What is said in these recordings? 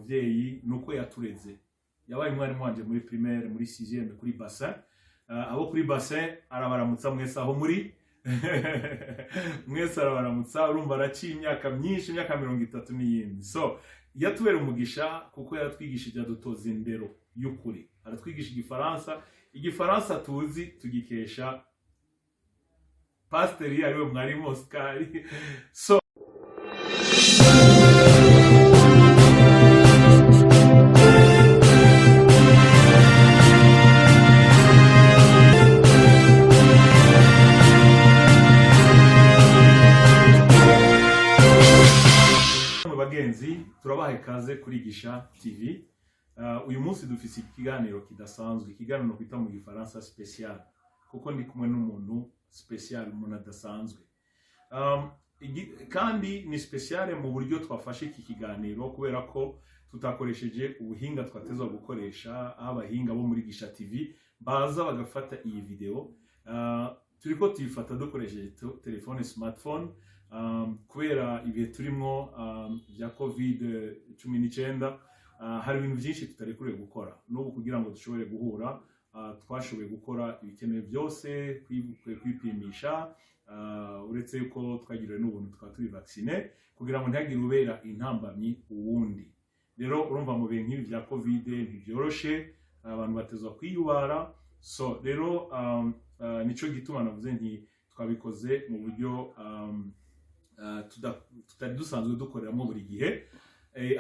Umuvyeyi nuko yatureze yabaye umwarimu wanje muri primaire muri 6e kuri bassin abo kuri bassin arabaramutsa mwese aho muri mwese arabaramutsa urumva araciye imyaka myinshi imyaka 30 n'iyindi so yatubera umugisha kuko yaratwigishije adutoza indero y'ukuri aratwigisha igifaransa tuzi tugikesha Pasteur ariwe mwarimu Oscar so bagenzi turabaha ikaze kuri Gisha TV uyu munsi dufise ikiganiro kidasanzwe ikiganiro kwita mu gifaransa special kuko ndi kumwe n'umuntu special umuntu adasanzwe kandi ni special mu buryo twafashe iki kiganiro kubera ko tutakoresheje ubuhinga twatezwa gukoresha abahinga bo muri Gisha TV baza bagafata iyi video turiko tuyifata dukoresheje telefone smartphone kubera ibihe turimo bya COVID-19 hari ibintu byinshi tutarekure gukora n'ubu kugira ngo dushobore guhura twashoboye gukora ibikenewe byose kwipimisha uretse yuko twagiriwe n'ubuntu twaturi vaccine kugira ngo ntihagire ubera intambamyi uwundi rero urumva mu bihe nk'ibi bya COVID ntibyoroshe abantu batezwa kwiyubara so rero nico gituma navuze nti twabikoze mu buryo tutari dusanzwe dukoreramo buri gihe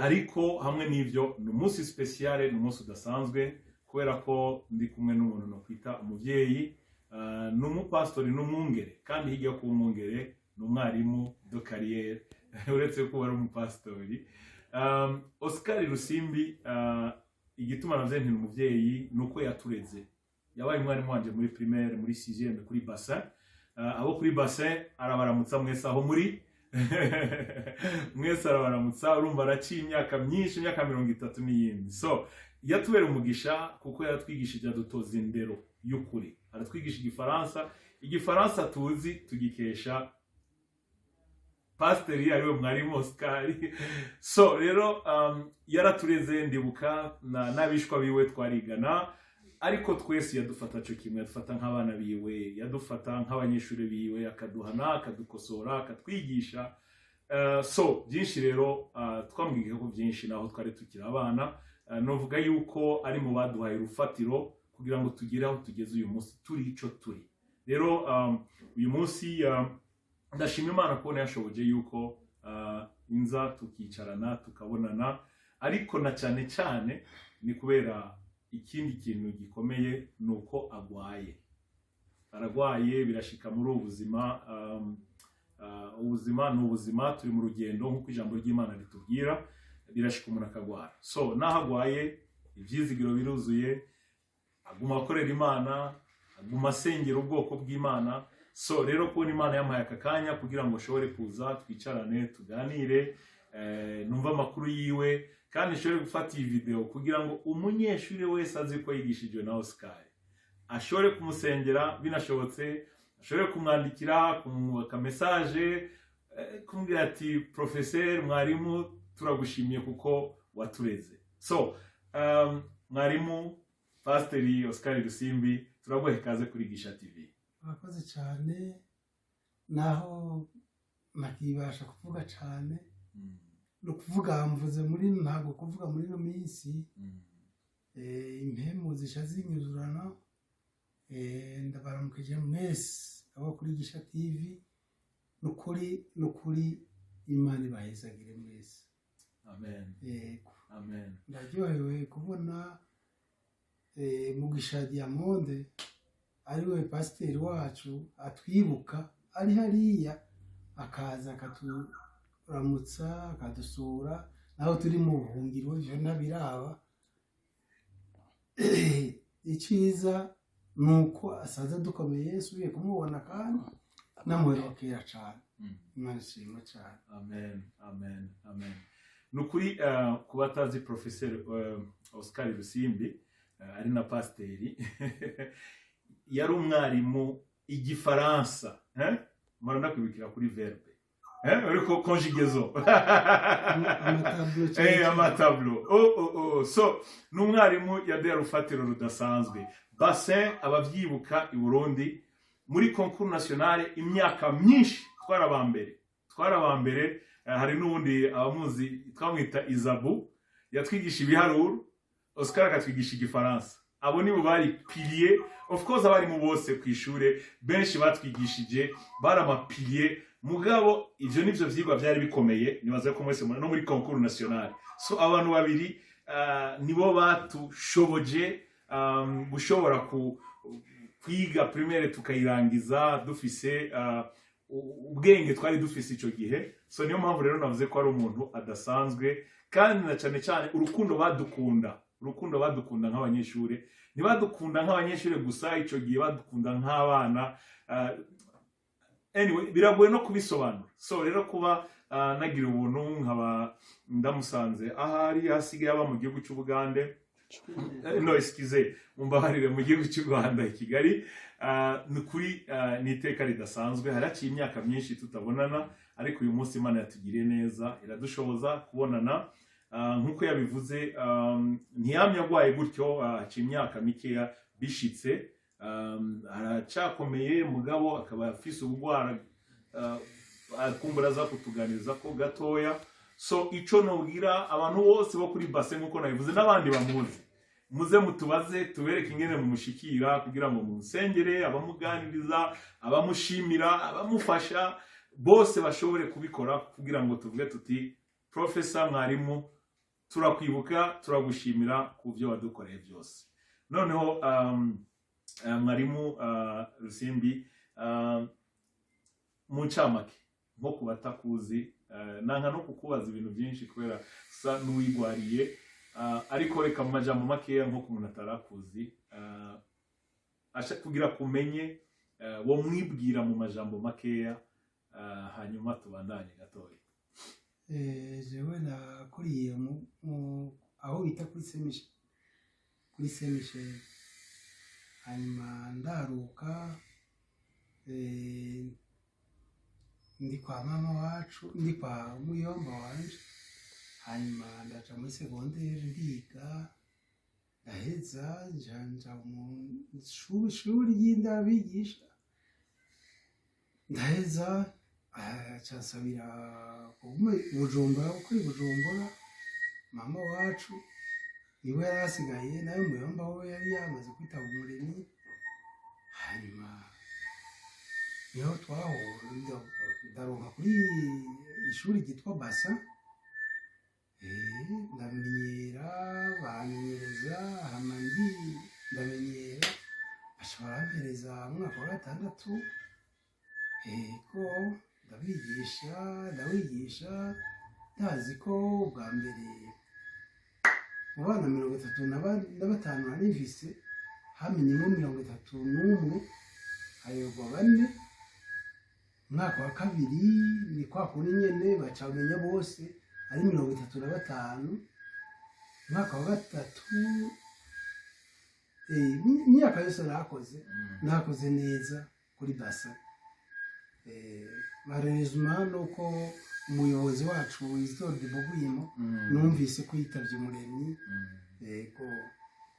ariko hamwe n'ivyo ni umunsi special ni umunsi udasanzwe kubera ko ndi kumwe n'umuntu no kwita umuvyeyi n'umupastori n'umwungere kandi hirya ku umwungere n'umwarimu de carrière uretse ko ari umupastori Oscar Rusimbi igituma navuze nti umuvyeyi nuko yatureze yabaye umwarimu wanje muri primaire muri 6e kuri bassin abo kuri bassin arabaramutsa mwese aho muri mwese arabaramutsa urumva araciye imyaka myinshi imyaka 30 n'iyindi so yatubera umugisha kuko yaratwigishije adutoza indero y'ukuri aratwigisha igifaransa tuzi tugikesha Pasteur ariwe mwarimu Oscar so rero yaratureze ndibuka n'abishwa biwe twarigana ariko twese yadufata cyo kimwe yadufata nk'abana biwe yadufata nk'abanyeshuri biwe akaduhana akadukosora akatwigisha so byinshi rero twambwiye ko byinshi naho twari tukira abana novuga yuko ari mu baduhaye urufatiro kugira ngo tugire aho tugeze uyu munsi turi ico turi rero uyu munsi ndashima Imana ko yashoboje yuko inza tukicarana tukabonana ariko na cyane ni kubera ikindi kintu gikomeye nuko aragwaye birashika muri ubuzima ubuzima n'ubuzima turi mu rugendo nkuko ijambo ry'Imana ritubwira birashika umuntu akagwara so nahagwaye ivyizigiro biruzuye aguma akorera Imana aguma asengera ubwoko bw'Imana so rero kubona Imana yampaye akakanya kugira ngo shobore kuza twicarane tuganire numva amakuru yiwe kandi shobore gufata iyi video kugira ngo umunyeshuri wese azi ko yigishijwe na Oscar ashobore kumusengera binashobotse ashobore kumwandikira kumwaka message kumbwira ati professeur mwarimu turagushimiye kuko watureze so mwarimu Pasteur Oscar Rusimbi turaguha ikaze kuri Gisha TV murakoze cyane naho nakibasha kuvuga cyane no kuvuga mvuze muri ntago kuvuga muri no minsi impemu zishazinyuzurana ndabaramukije mwese abo kuri Gisha TV nukuri Imana ibahezagire mwese amen amen ndaryohewe kubona Mugisha Diamond ariwe pasiteri wacu atwibuka ari hariya akaza akaturamutsa akadusura naho turi mu buhungiro byo nabiraba iciza nuko asaza dukomeye Yesu uye kumubona kandi namuherokera cyane Imana ishimwe cyane amen nukuri kubatazi professeur Oscar Rusimbi ari na pasiteri yari umwarimu igifaransa mara ndakwibikira kuri verbe ariko conjugaison amatablo cyane amatablo so ni umwarimu yaduha urufatiro rudasanzwe. Bassin abavyibuka i Burundi muri concours nationale imyaka myinshi twarabambere hari n'ubundi abamuzi twamwita Izabu yatwigisha ibiharuro, Oscar akatwigisha igifaransa. Abo nibo bari pilier, of course abari mu bose kwishure benshi batwigishije bari amapilier, mugabo ivyo nivyo vyigwa byari bikomeye, nibaza ko mwese no muri concours nationale. So abantu babiri nibo batushoboje gushobora kwiga primaire tukayirangiza dufise ubwenge twari dufise ico gihe. So niyo mpamvu rero navuze ko ari umuntu adasanzwe, kandi na cyane cyane urukundo badukunda nk'abanyeshure, ntibadukunda nk'abanyeshure gusa, ico gihe badukunda nk'abana. Anyway, biragoye no kubisobanura. So rero kuba nagira ubuntu nkaba ndamusanze ahari hasigaye aba mu gihugu cy'Ubugande, no excuse mumbabarire, mu gihugu cy'u Rwanda i Kigali, nukuri niteka ridasanzwe. Haraciye imyaka myinshi tutabonana, ariko uyu munsi Imana yatugiriye neza iradushoboza kubonana. Nkuko yabivuze, ntiyamye agwaye gutyo, aciye imyaka mikeya bishitse, aracakomeye mugabo akaba afise ubugwara akumbura za kutuganiriza ko gatoya. So ico nobwira abantu bose bo kuri Bassin nkuko nabivuze n'abandi bamuzi, muze mutubaze tubereke ingene mumushikira kugira ngo mumusengere, abamuganiriza, abamushimira, abamufasha bose bashobore kubikora kugira ngo tuvuge tuti Professor mwarimu turakwibuka, turagushimira ku byo wadukoreye byose. Noneho mwarimu Rusimbi, mu ncamake nko kubatakuzi, nanka no kukubaza ibintu byinshi kubera sa n'uwigwariye, ariko reka mu majambo makeya nko ku muntu atarakuzi, kugira kumenye wo mwibwira mu majambo makeya, hanyuma tubandanye gatoya. jewe nakuriye aho bita kuri semishe, hanyuma ndaruka ndi kwa mama wacu, ndi kwa muyomba wanje, hanyuma ndaja muri segondere ndiga, ndaheza njanja mu shuri y'indabigisha, ndaheza cyasabira Bujumbura, kuri Bujumbura mama wacu niwe yarasigaye, nawe muyomba we yari yamaze kwitaba umuremyi. Hanyuma niho twahura, ndaronka kuri ishuri ryitwa Bassin, ndamenyera, bamenyereza, hama ndamenyera, bashobora bampereza umwaka wa gatandatu, ko ndawigisha ndazi ko bwa mbere mu bana 35 nanivise hamenyemo 31 ayoba 4. Umwaka wa kabiri ni kwa kundi nyene bacamenya bose ari 35. Umwaka wa gatatu imyaka yose nakoze neza kuri Bassin. Marezuma nuko umuyobozi wacu Isidore Bogwimo numvise ko yitavye umuremyi, ko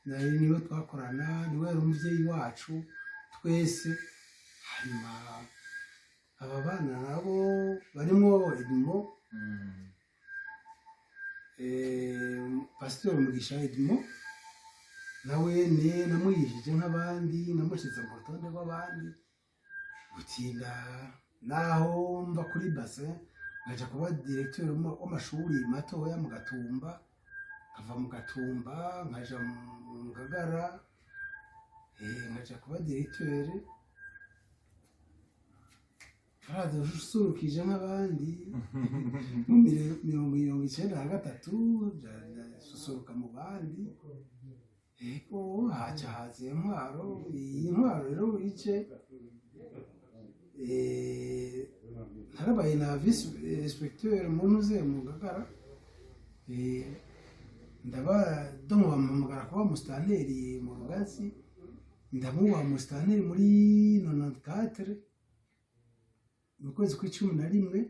nari niwe twakorana, niwe umuvyeyi wacu twese. Hanyuma aba bana nabo barimo Edmo, Pastor Mugisha Edmo, nawe namwihije nk'abandi, namushize mu rutonde rw'abandi. Gutinda naho mva kuri Bassin ngaja kuba directeur w'amashuri matoya mu Gatumba, nkava mu Gatumba nkaja mu Ngagara, ngaja kuba directeur. Surukije nk'abandi mu 1993 susuruka mu bandi, haca haza intwaro. Iyi ntwaro rero ice harabaye na vice inspecteur munuze mu Ngagara, ndaba bamuhamagara kuba musitanteri mu Rugazi, ndamuba musitanteri muri 94 mu kwezi kwa 11.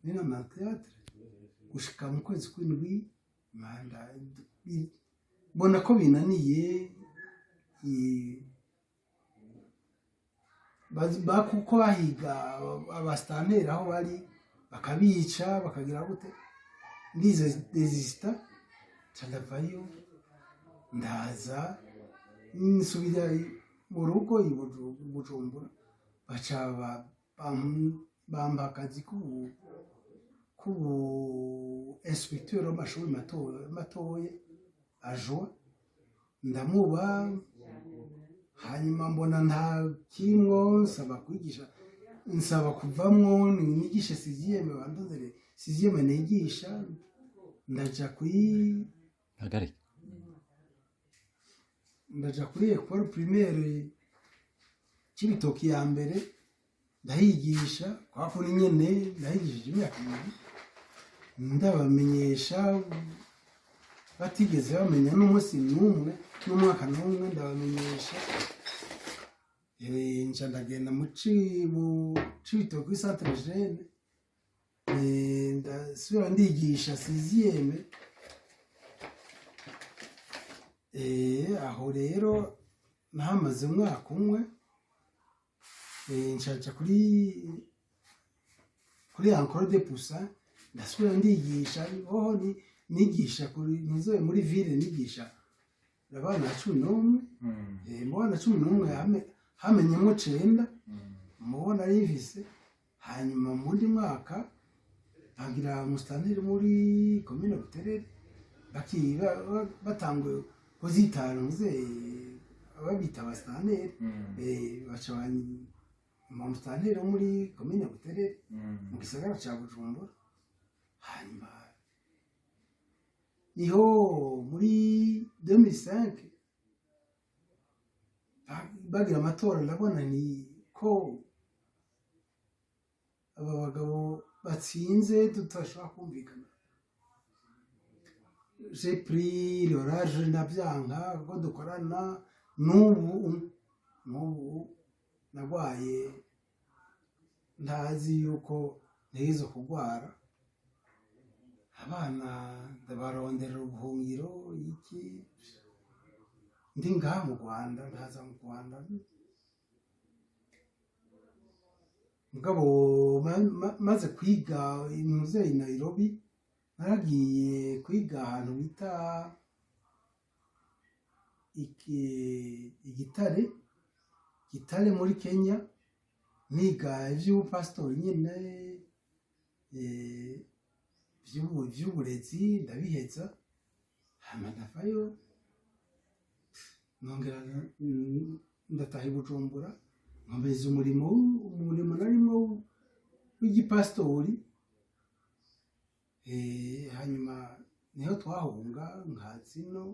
nina na theatre gushika mu kwezi kw'indwi manda mbona ko binaniye kuko bahiga abastanteri aho bari bakabica bakagira gute ndize desista candavayo ndaza nsubira mu rugo i Bujumbura baca bamba akazi k'ubu inspecteur w'amashuri matoya ajwa ndamuba hanyuma mbona nta kimwo nsaba kwigisha nsaba kuvamwo nigishe sixième bandozere sixième nigisha ndaja kuri école primaire Cibitoki ya mbere ndahigisha kwa kuri nyene ndahigishije imyaka 2 ndabamenyesha batigeze bamenya n'umunsi n'umwe n'umwaka n'umwe ndabamenyesha nca ndagenda mu Cibitoki centre jeune ndasubira ndigisha sixième aho rero nahamaze umwaka umwe ncaca kuri Encore de Poussa ndasubira ndigisha nigisha nizoe muri ville nigisha abana 11 mu bana 11 hamenyemo 9 mubona rivise hanyuma mu ndi mwaka bagira mustanteri muri commune Buterere batanguye kuzitana ababita abastanteri baca mustanteri muri commune Buterere mu gisagara ca Bujumbura hanyuma niho muri 2005 bagira amatora ndabona ni ko aba bagabo batsinze tutashobora kumvikana j'ai pris l'orage ndavyanka ko dukorana n'ubu nagwaye ndazi yuko ntezo kugwara abana ndabarondera ubuhungiro iki ndi ngaha mu Rwanda ndaza mu Rwanda mugabo maze kwiga imuze i Nairobi naragiye kwiga ahantu bita Gitare muri Kenya niga ivy'ubupastori nyene vy'uburezi ndabiheza hama ndavayo nongera ndataha i Bujumbura nkomeza umurimo narimo w'igipastori hanyuma niho twahunga nkazino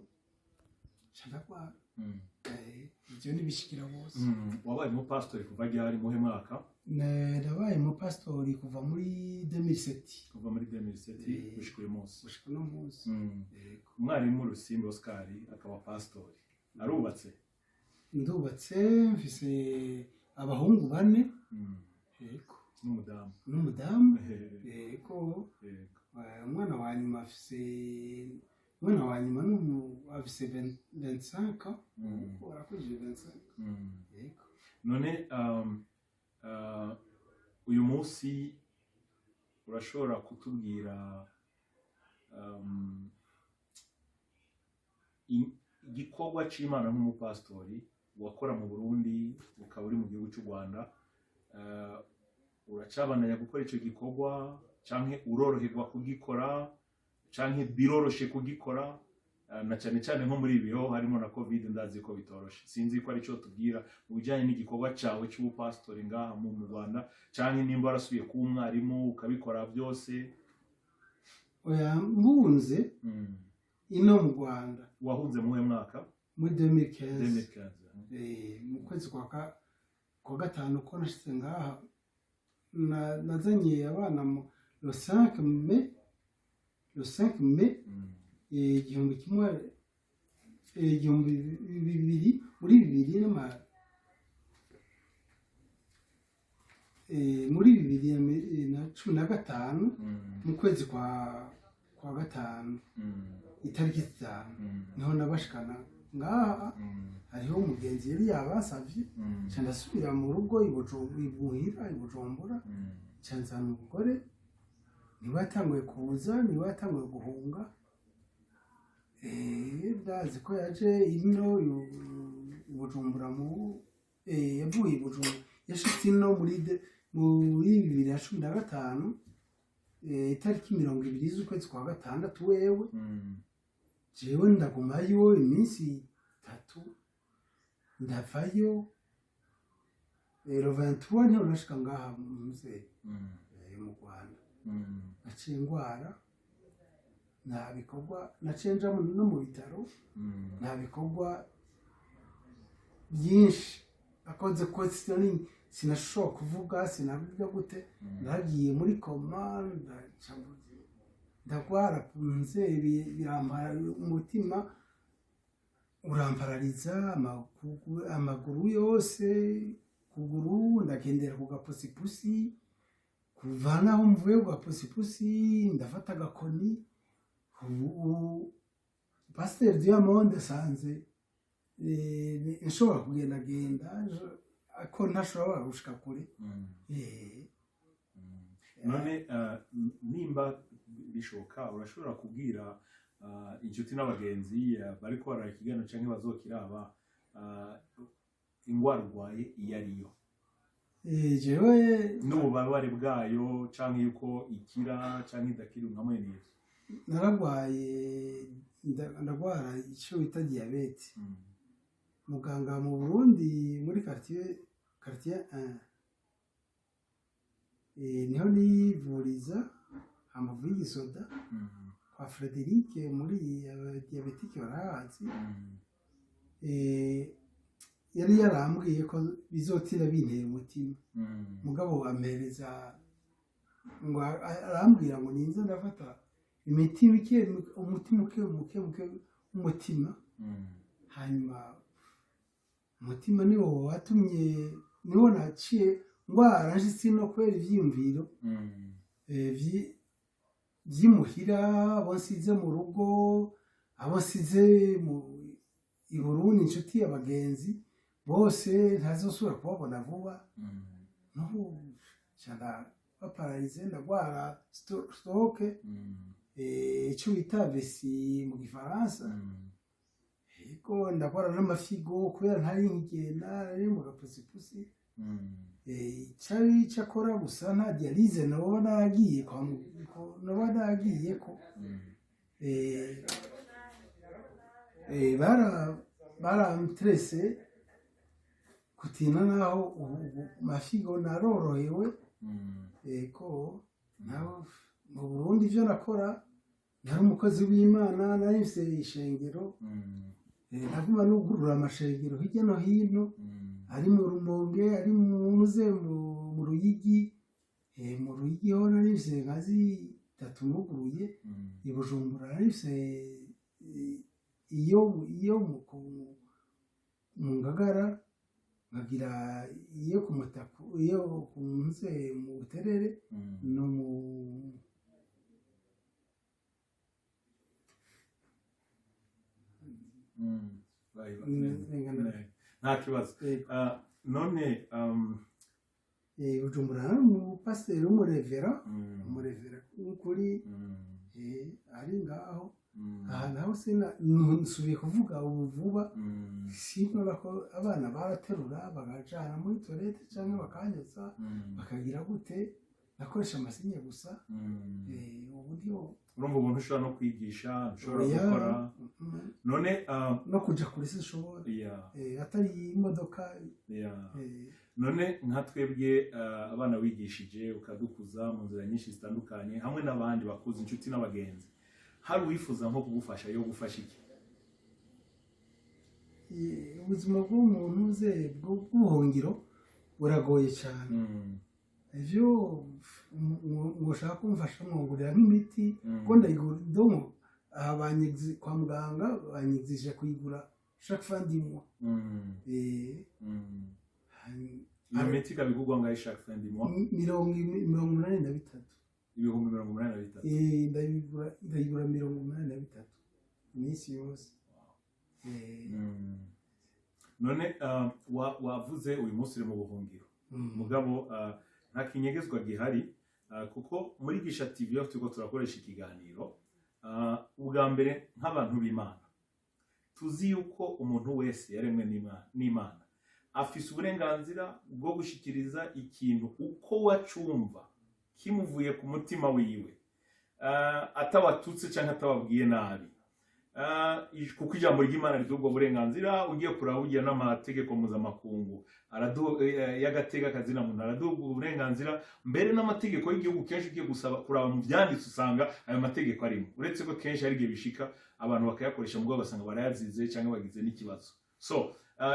candagwara ivyo nibishikira bose wabaye mu pastori kuva ryari muhe mwaka nabaye mu pastori kuva muri 2007 kuva muri 2007 gushika uyu munsi umwarimu Rusimbi Oscar akaba pastori arubatse ndubatse mfise abahungu 4 yego n'umudamu yego umwana wa nyuma afise afise 25 arakujije 25 yego none uyu munsi urashobora kutubwira igikorwa c'Imana nk'umupastori wakora mu Burundi ukaba uri mu gihugu cy'u Rwanda uracabananya gukora ico gikorwa canke uroroherwa kugikora canke biroroshe kugikora na cyane cyane nko muri ibiho harimo na covid ndazi ko bitoroshe sinzi ko ari cyo tubwira mu bijanye n'igikorwa cawe cy'ubupastori ngaha mu Rwanda canke nimba arasubiye ku umwarimu ukabikora byose oya mbunze ino mu Rwanda wahunze mu mwaka muri 2015 mu kwezi kwa gatanu ko nashitse ngaha nazanye abana le 5 mai igihumbi kimwe igihumbi bibiri muri bibiri muri 2015 mu kwezi kwa gatanu itariki 5 niho nabashikana ngaha hariho umugenzi yari yabasavye ndasubira mu rugo ibuhira ibujumbura nsanzana umugore niwe yatanguye kuza niwe yatanguye guhunga ndazi ko yaje ino ibujumbura yavuye ibujumbura yashitse ino muri 2015 itariki 20 z'ukwezi kwa gatandatu wewe jewe ndagumayo iminsi 3 ndavayo rero 21 niho nashika ngaha mu Rwanda naciye ingwara nta bikorwa naciye nja no mu bitaro nta bikorwa byinshi akoze ko sinashobora kuvuga sinavuga gute nagiye muri koma ndagwara birampara umutima uramparariza amaguru yose kuguru ndagendera ku gapusipusi kuvanaho mvuye ku gapusipusi ndafata agakoni Pasteur Diamond sanze nshobora kugendagenda ko ntashobora gushika kure none nimba bishoboka urashobora kubwira inshuti n'abagenzi bariko barakigana canke bazokiraba ingwara urwaye iyo ariyo jewe n'ububabare bwayo canke yuko ikira canke idakira nka mwene naragwaye ndagwara icyo bita diabete muganga mu Burundi muri quartier 1 niho nivuriza amavuye igisoda kwa Frederic muri diabetike barahazi yari yarambwiye ko bizotira bintera umutima mugabo ampereza ngo arambwira ngo ninze ndafata imiti mike umutima umutima hanyuma umutima niwo watumye niwo naciye ngwara nshitsi no kwera ivyiyumviro vyimuhira bonsize mu rugo abonsize mu Burundi inshuti y'abagenzi bose ntazosubira kubabona vuba n'ubu cyana bapararize ndagwara stroke icyo bita vesi mu gifaransa ego ndagwara n'amafigo kubera ntari nkigenda nari mu gapusipusi cyari cyakora gusa nta dialyse nabo naragiye ko baramtrese kutina naho mafigo narorohewe eko naho mu Burundi ivyo nakora nari umukozi w'Imana nari mfise ishengero naguma nugurura amashengero hirya no hino ari mu Rumonge ari mu Ruyigi ho nari mfise nkazi 3 nuguruye i Bujumbura nari mfise iyo mu Ngagara nkagira iyo ku Mutaku iyo kunze mu Buterere no mu nta kibazo none Bujumbura mu pasteur umurevera kuri ari ngaho aha naho nsubiye kuvuga ubu vuba sinora ko abana baraterura bagajana muri toilette cyangwa bakanyuza bakagira gute nakoresha amasinya gusa uburyo urumva ubuntu ushobora no kwigisha ushobora gukora none no kuja kuri se ushobora atari imodoka none nka twebwe abana wigishije ukadukuza mu nzira nyinshi zitandukanye hamwe n'abandi bakuze inshuti n'abagenzi hari uwifuza nko kugufasha yo gufasha iki ubuzima bw'umuntu uze bw'ubuhungiro buragoye cyane ivyo ngushaka kumfasha mwongurira nk'imiti ko ndayigura abanyizi kwa muganga banyizije kuyigura chaque fin du mois iyo miti ikaba igurwa ngaho chaque fin du mois 83 ibihumbi 83 ndayigura 83 iminsi yose. None wavuze uyu munsi uri mu buhungiro mugabo nta kinyegezwa gihari kuko muri Gisha TV aho turiko turakoresha ikiganiro ubwa mbere nk'abantu b'Imana tuzi yuko umuntu wese yaremwe n'Imana afise uburenganzira bwo gushikiriza ikintu uko wacumva kimuvuye ku mutima wiwe atawatutse cyangwa atawabwiye nabi kuko ijambo ry'Imana ridubwo burenganzira ugiye kurabugira n'amategeko mpuzamakungu y'agateka kazina muntu aradubwo uburenganzira mbere n'amategeko y'igihugu kenshi ugiye gusaba kuraba mu byanditse usanga ayo mategeko arimo uretse ko kenshi hari igihe bishika abantu bakayakoresha mu bwo basanga barayazize cyangwa bagize n'ikibazo so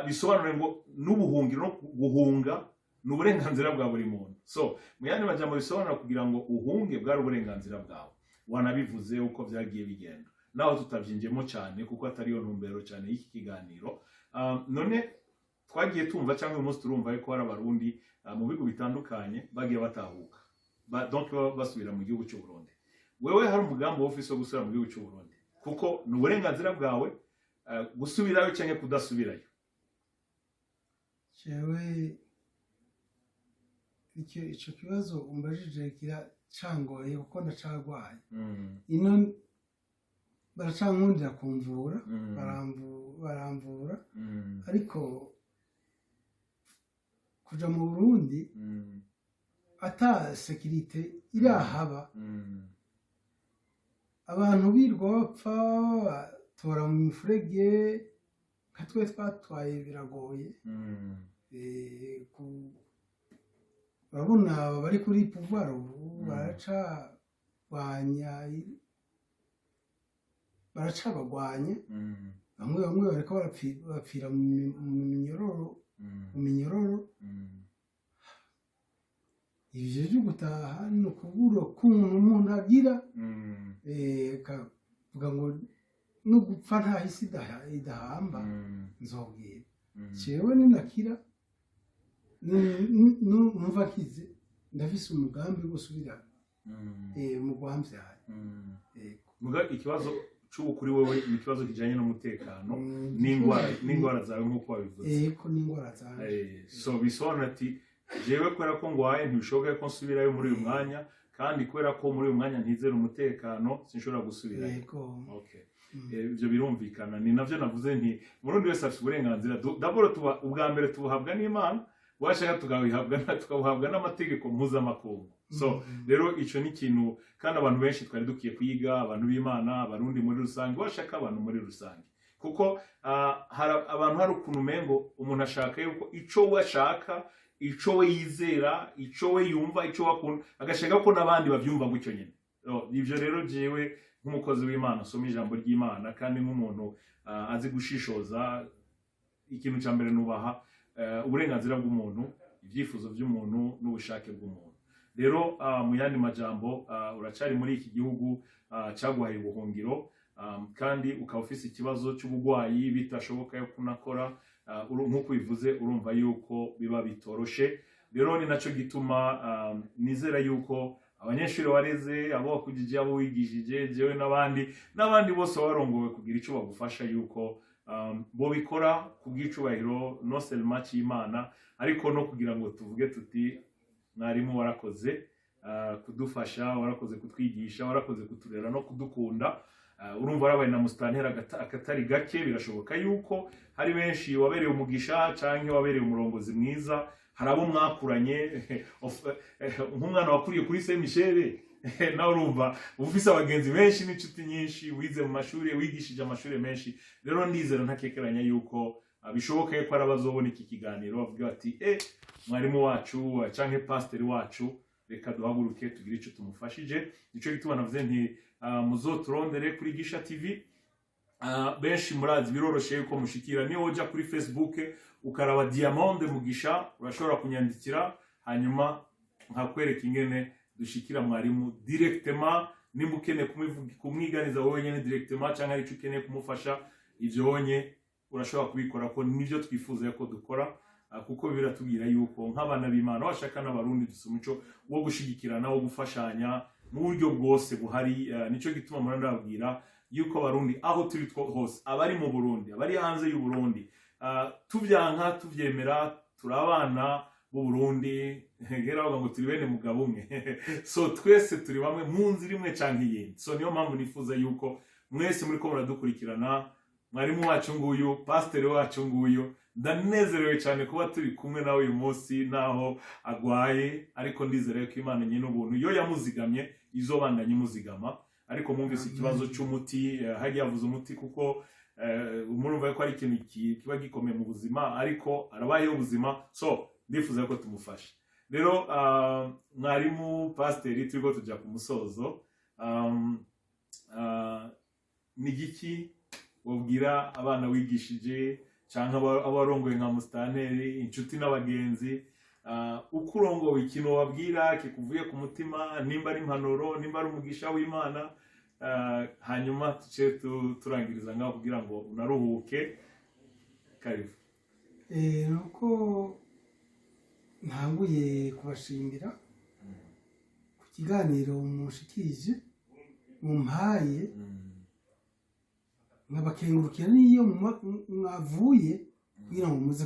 bisobanura ngo n'ubuhungiro no guhunga ni uburenganzira bwa buri muntu so mu yandi majambo bisobanura kugira ngo uhunge bwari uburenganzira bwawe wanabivuze uko byagiye bigenda naho tutabyinjemo cyane kuko atari yo ntumbero cyane y'iki kiganiro none twagiye tumva cyangwa uyu munsi turumva yuko hari abarundi mu bigo bitandukanye bagiye batahuka donc basubira mu gihugu cy'u Burundi wewe hari umugambi w'ofisi wo gusubira mu gihugu cy'u Burundi kuko ni uburenganzira bwawe gusubirayo cyangwa kudasubirayo jewe icyo kibazo umbajije kiracangoye kuko ndacagwaye ino baracankundira kumvura baramvura ariko kuja mu Burundi ata sekirite irahaba abantu birwa bapfa batora mu mifurege nka twe twatwaye biragoye urabona bari kuri pouvoir baracabagwanya bamwe bariko barapfira mu minyororo ivyo byo gutaha no kubura umuntu agira kavuga ngo no gupfa nta hisi idahamba nzobwira cewe ninakira numva kize ndafise umugambi wo gusubira mu Rwamvyara muga ikibazo cy'ukuri wewe ni ikibazo kijanye n'umutekano n'ingwara zawe nk'uko wabivuze ko n'ingwara zawe so bisobanura ati jewe kubera ko ngwaye ntibishoboka ko nsubirayo muri uyu mwanya kandi kubera ko muri uyu mwanya ntizera umutekano sinshobora gusubirayo okay ibyo birumvikana ni navyo navuze nti Murundi wese afite uburenganzira d'abord ubwa mbere tubuhabwa n'Imana washaka tukabuhabwa n'amategeko mpuzamakungu so rero ico ni kintu kandi abantu benshi twari dukiye kwiga abantu b'Imana abarundi muri rusange washaka abantu muri rusange kuko abantu hari ukuntu mengo umuntu ashaka yuko ico washaka ico we yizera ico we yumva ico wakunda agashaka ko nabandi bavyumva gutyo nyene ivyo rero jewe nk'umukozi w'Imana soma ijambo ry'Imana kandi nk'umuntu azi gushishoza ikintu cya mbere nubaha uburenganzira bw'umuntu ibyifuzo by'umuntu n'ubushake bw'umuntu rero mu yandi majambo uracari muri iki gihugu cyaguhaye ubuhungiro kandi ukaba ufise ikibazo cy'ubugwayi bitashoboka yo kunakora nk'uko bivuze urumva yuko biba bitoroshe rero ni naco gituma nizera yuko abanyeshuri wareze abo wakujije abo wigishije jewe n'abandi bose warongowe kugira ico bagufasha yuko bo bikora kubw'icubahiro no seulement cy'Imana ariko no kugira ngo tuvuge tuti mwarimu warakoze kudufasha warakoze kutwigisha warakoze kuturera no kudukunda urumva warabaye na mustantera akatari gake birashoboka yuko hari benshi wabereye umugisha canke wabereye umurongozi mwiza hari abo mwakuranye nk'umwana wakuriye kuri Saint Michel nawe urumva ufise abagenzi benshi n'inshuti nyinshi wize mu mashuri wigishije amashuri menshi rero ndizera ntakekeranya yuko bishoboka ko arabazobona iki kiganiro bavuga bati mwarimu wacu canke pastor wacu reka duhaguruke tugire ico tumufashije nico gituma navuze nti muzoturondere kuri Gisha TV benshi murazi biroroshe yuko mushikira niyo uja kuri Facebook ukaraba Diamond Mugisha urashobora kunyandikira hanyuma nkakwereka ingene dushikira mwarimu directement nimba ukeneye kumwiganiza wowe nyene directement cyangwa ari cyo ukeneye kumufasha ivyo wonye urashobora kubikora ko nivyo twifuza ko dukora kuko biratubwira yuko nk'abana b'Imana bashaka n'abarundi dufite umuco wo gushigikirana wo gufashanya mu buryo bwose buhari. Nico gituma muri ndababwira yuko abarundi aho turi hose, abari mu Burundi, abari hanze y'u Burundi, tuvyanka tuvyemera, turabana b'u Burundi, ngera bavuga ngo turi bene mugabo umwe. So twese turi bamwe mu nzira imwe canke iyindi. So niyo mpamvu nifuza yuko mwese muri ko muradukurikirana, mwarimu wacu nguyu, pasiteri wacu nguyu, ndanezerewe cyane kuba turi kumwe nawe uyu munsi naho agwaye, ariko ndizere ko Imana nyine ubuntu yo yamuzigamye izobandanya imuzigama. Ariko mwumvise ikibazo cy'umuti, hagiye yavuze umuti kuko murumva ko ari ikintu kiba gikomeye mu buzima, ariko arabayeho ubuzima. So ndifuza ko tumufasha. Rero mwarimu, pasiteri, turiko tujya ku musozo, ni giki wabwira abana wigishije cyangwa abarongoye nka musitanteri, inshuti n'abagenzi, uko urongowe ikintu wabwira kikuvuye ku mutima, nimba ari impanuro, nimba ari umugisha w'Imana, hanyuma tuce turangiriza ngaho kugira ngo unaruhuke. Karibu. Nuko ntanguye kubashimira ku kiganiro mushikije mumpaye, nkabakengurukira n'iyo mwavuye kugira ngo muze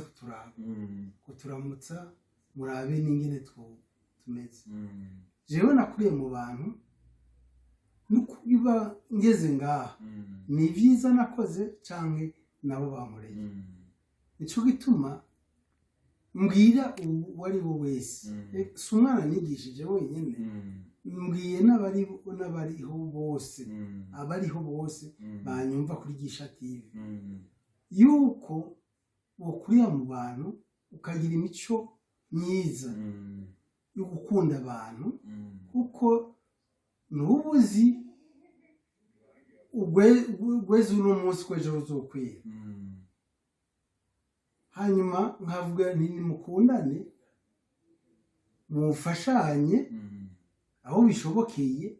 kuturamutsa murabe n'ingene tumeze. Jewe nakuriye mu bantu, nukubiba ngeze ngaha ni vyiza nakoze canke nabo bankoreye. Nico gituma mbwira uwari wo wese, si umwana nigishije wenyine, mbwiye n'abariho bose, abariho bose banyumva kuri Gisha TV, yuko wokurira mu bantu ukagira imico myiza yo gukunda abantu, kuko nubuzi ugweze uno munsi kwejo ruzokwira. Hanyuma nkavuga nti nimukundane, mufashanye aho bishobokeye,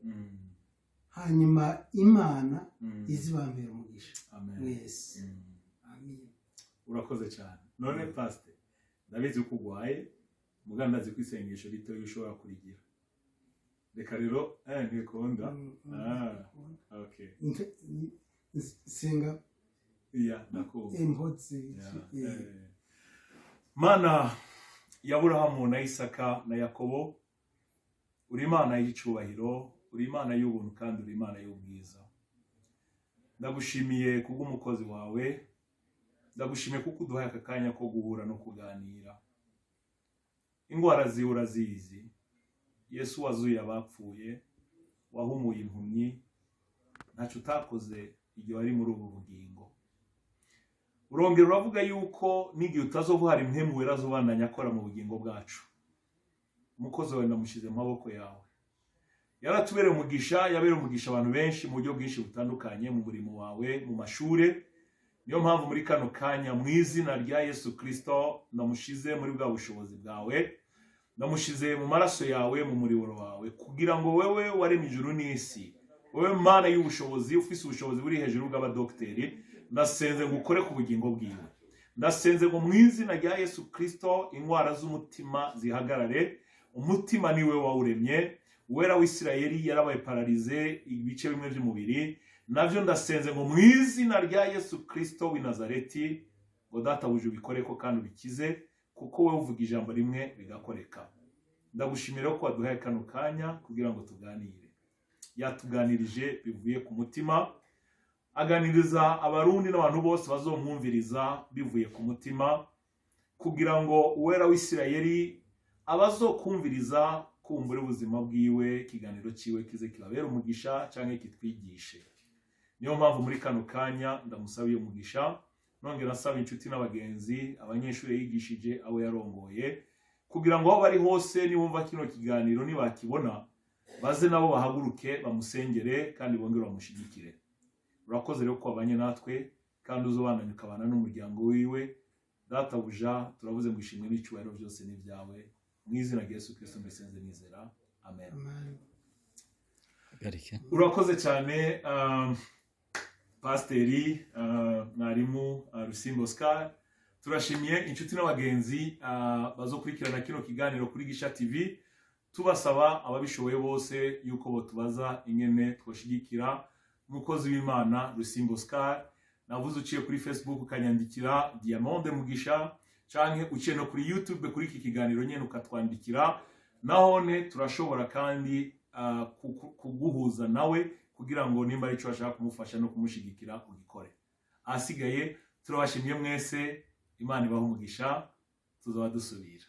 hanyuma Imana izibambera umugisha mwese. Amen. Urakoze cyane. None pastor, ndabizi uko ugwaye, mugandazi kwisengesho rito ushobora kurigira. Reka rero ntikunda. Okay. Senga. Yeah, nakumva. Impotsi. Mana ya Aburahamu na Isaka na Yakobo, uri Imana y'icubahiro, uri Imana y'ubuntu kandi uri Imana y'ubwiza. Ndagushimiye kubw'umukozi wawe, ndagushimiye kuko uduhaye aka kanya ko guhura no kuganira. Ingwara zihura zizi, Yesu wazuye abapfuye, wahumuye impumyi, ntacyo utakoze igihe wari muri ubu bugingo. Urongera uravuga yuko n'igihe utazovuhara impemu wera zobandanya akora mu bugingo bwacu. Umukozi wawe ndamushize mu maboko yawe. Yaratubereye umugisha, yabereye umugisha abantu benshi mu buryo bwinshi butandukanye mu murimo wawe, mu mashure. Niyo mpamvu muri kano kanya mu izina rya Yesu Kristo ndamushize muri bwa bushobozi bwawe, ndamushize mu maraso yawe, mu muriro wawe, kugira ngo wewe waremye ijuru n'isi, wewe Mana y'ubushobozi, ufise ubushobozi buri hejuru bw'abadokteri, ndasenze ngo ukore ku bugingo bwiwe. Ndasenze ngo mu izina rya Yesu Kristo ingwara z'umutima zihagarare. Umutima niwe wawuremye, uwera w'Isirayeli yarabaye paralize ibice bimwe by'umubiri, navyo ndasenze ngo mu izina rya Yesu Kristo w'i Nazareti, ngo databuje ubikore ko kandi ubikize, kuko wewe uvuga ijambo rimwe bigakoreka. Ndagushimira ko waduhaye kano kanya kugira ngo tuganire. Yatuganirije bivuye ku mutima, aganiriza abarundi n'abantu bose bazomwumviriza bivuye ku mutima, kugira ngo uwera w'Isirayeli abazokumviriza kumbura ubuzima bwiwe, ikiganiro ciwe kize kibabera umugisha canke kitwigishe. Niyo mpamvu muri kano kanya ndamusabiye umugisha, nongera nsaba inshuti n'abagenzi, abanyeshuri yigishije, abo yarongoye, kugira ngo aho bari hose nibumva kino kiganiro nibakibona, baze nabo bahaguruke bamusengere kandi bongere bamushigikire. Urakoze rero ko wabanye natwe kandi uzobandanya ukabana n'umuryango wiwe. Databuja turavuze ngo ishimwe n'icyubahiro byose ni byawe, mu izina rya Yesu Kristo mbisenze nizera. Amen. Urakoze cyane Pasteri mwarimu Rusimbo Oscar, turashimiye inshuti n'abagenzi bazokurikirana kino kiganiro kuri Gisha TV, tubasaba ababishoboye bose yuko botubaza ingene twoshigikira umukozi w'Imana Rusimbo Oscar. Navuze uciye kuri Facebook ukanyandikira Diamond Mugisha, canke uciye no kuri YouTube kuri iki kiganiro nyene ukatwandikira, nahone turashobora kandi kuguhuza nawe kugira ngo nimba ari cyo ashaka kumufasha no kumushigikira ugikore. Asigaye turabashimiye mwese, Imana ibahe umugisha, tuzaba dusubira.